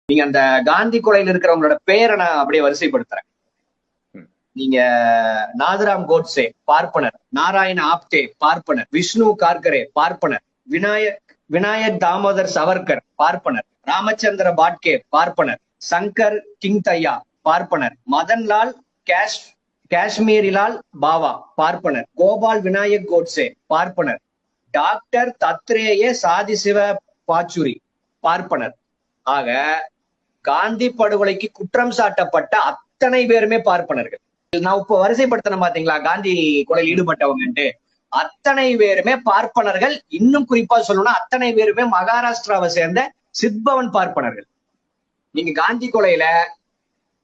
நீங்க அந்த காந்தி கொலையில் இருக்கிறவங்களோட பெயரை நான் அப்படியே வரிசைப்படுத்துறேன். நீங்க நாதராம் கோட்சே பார்ப்பனர், நாராயண ஆப்தே பார்ப்பனர், விஷ்ணு கார்கரே பார்ப்பனர், விநாயக் தாமோதர் சவர்கர் பார்ப்பனர், ராமச்சந்திர பாட்கே பார்ப்பனர், சங்கர் கிங்தையா பார்ப்பனர், மதன்லால் காஷ்மீரிலால் பாவா பார்ப்பனர், கோபால் விநாயக் கோட்சே பார்ப்பனர், டாக்டர் தத்ரேய சாதிசிவ பாச்சுரி பார்ப்பனர். ஆக காந்தி படுகொலைக்கு குற்றம் சாட்டப்பட்ட அத்தனை பேருமே பார்ப்பனர்கள். நான் இப்ப வரிசைப்படுத்தின பாத்தீங்களா காந்தி கொலையில் ஈடுபட்டவங்கன்ட்டு, அத்தனை பேருமே பார்ப்பனர்கள். இன்னும் குறிப்பா சொல்லணும்னா அத்தனை பேருமே மகாராஷ்டிராவை சேர்ந்த சித்பவன் பார்ப்பனர்கள். நீங்க காந்தி கொலையில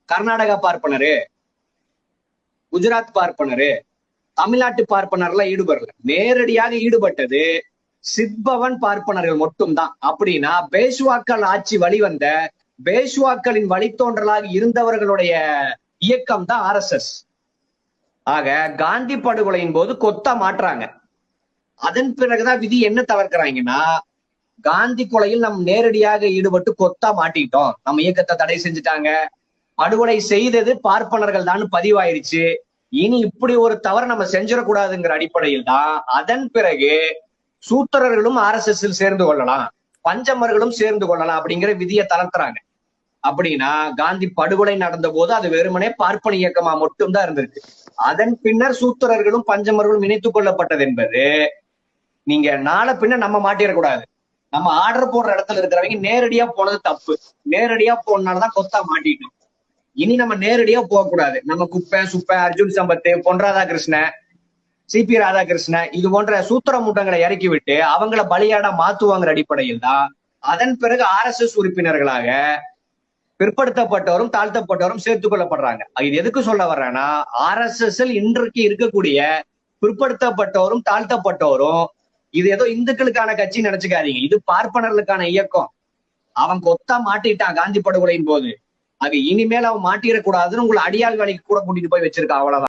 கர்நாடகா பார்ப்பனரு, குஜராத் பார்ப்பனரு, தமிழ்நாட்டு பார்ப்பனர்லாம் ஈடுபடல. நேரடியாக ஈடுபட்டது சித்பவன் பார்ப்பனர்கள் மட்டும்தான். அப்படின்னா பேஷ்வாக்கள் ஆட்சி வழிவந்த பேஷ்வாக்களின் வழித்தோன்றலாக இருந்தவர்களுடைய இயக்கம் தான் RSS. ஆக காந்தி படுகொலையின் போது கொத்தா மாற்றாங்க. அதன் பிறகுதான் விதி என்ன தவிர்க்கிறாங்கன்னா, காந்தி கொலையில் நம்ம நேரடியாக ஈடுபட்டு கொத்தா மாட்டிக்கிட்டோம், நம்ம இயக்கத்தை தடை செஞ்சுட்டாங்க, படுகொலை செய்தது பார்ப்பனர்கள் தான் பதிவாயிருச்சு, இனி இப்படி ஒரு தவறு நம்ம செஞ்சிடக்கூடாதுங்கிற அடிப்படையில் தான் அதன் பிறகு சூத்திரர்களும் RSS சேர்ந்து கொள்ளலாம், பஞ்சமர்களும் சேர்ந்து கொள்ளலாம் அப்படிங்கிற விதியை தளர்த்துறாங்க. அப்படின்னா காந்தி படுகொலை நடந்த போது அது வெறுமனே பார்ப்பன இயக்கமா மட்டும்தான் இருந்திருக்கு. அதன் பின்னர் சூத்திரர்களும் பஞ்சமர்களும் இணைத்துக் கொள்ளப்பட்டது என்பது நீங்க நாளை பின்ன நம்ம மாட்டிடக்கூடாது. நம்ம ஆர்டர் போடுற இடத்துல இருக்கிறவங்க நேரடியா போனது தப்பு. நேரடியா போனால்தான் கொத்தா மாட்டிட்டோம். இனி நம்ம நேரடியா போகக்கூடாது. நம்ம குப்பை சுப்பை அர்ஜுன் சம்பத், பொன் ராதாகிருஷ்ணன், CP ராதாகிருஷ்ணன் இது போன்ற சூத்திர மூட்டங்களை இறக்கி விட்டு அவங்கள பலியாடா மாத்துவாங்கிற அடிப்படையில் தான் அதன் பிறகு RSS உறுப்பினர்களாக பிற்படுத்தப்பட்டவரும் தாழ்த்தப்பட்டவரும் சேர்த்துக் கொள்ளப்படுறாங்க. இது எதுக்கு சொல்ல வர்றேன்னா, RSS இன்றைக்கு இருக்கக்கூடிய பிற்படுத்தப்பட்டவரும் தாழ்த்தப்பட்டவரும் இது ஏதோ இந்துக்களுக்கான கட்சி நினைச்சுக்காதீங்க. இது பார்ப்பனர்களுக்கான இயக்கம். அவன் கொத்தா மாட்டிட்டான் காந்தி படுகொலையின் போது. அது இனிமேல் அவன் மாட்டிடக்கூடாதுன்னு உங்களை அடியாள் வேலைக்கு கூட கூட்டிட்டு போய் வச்சிருக்கான். அவ்வளவுதான்.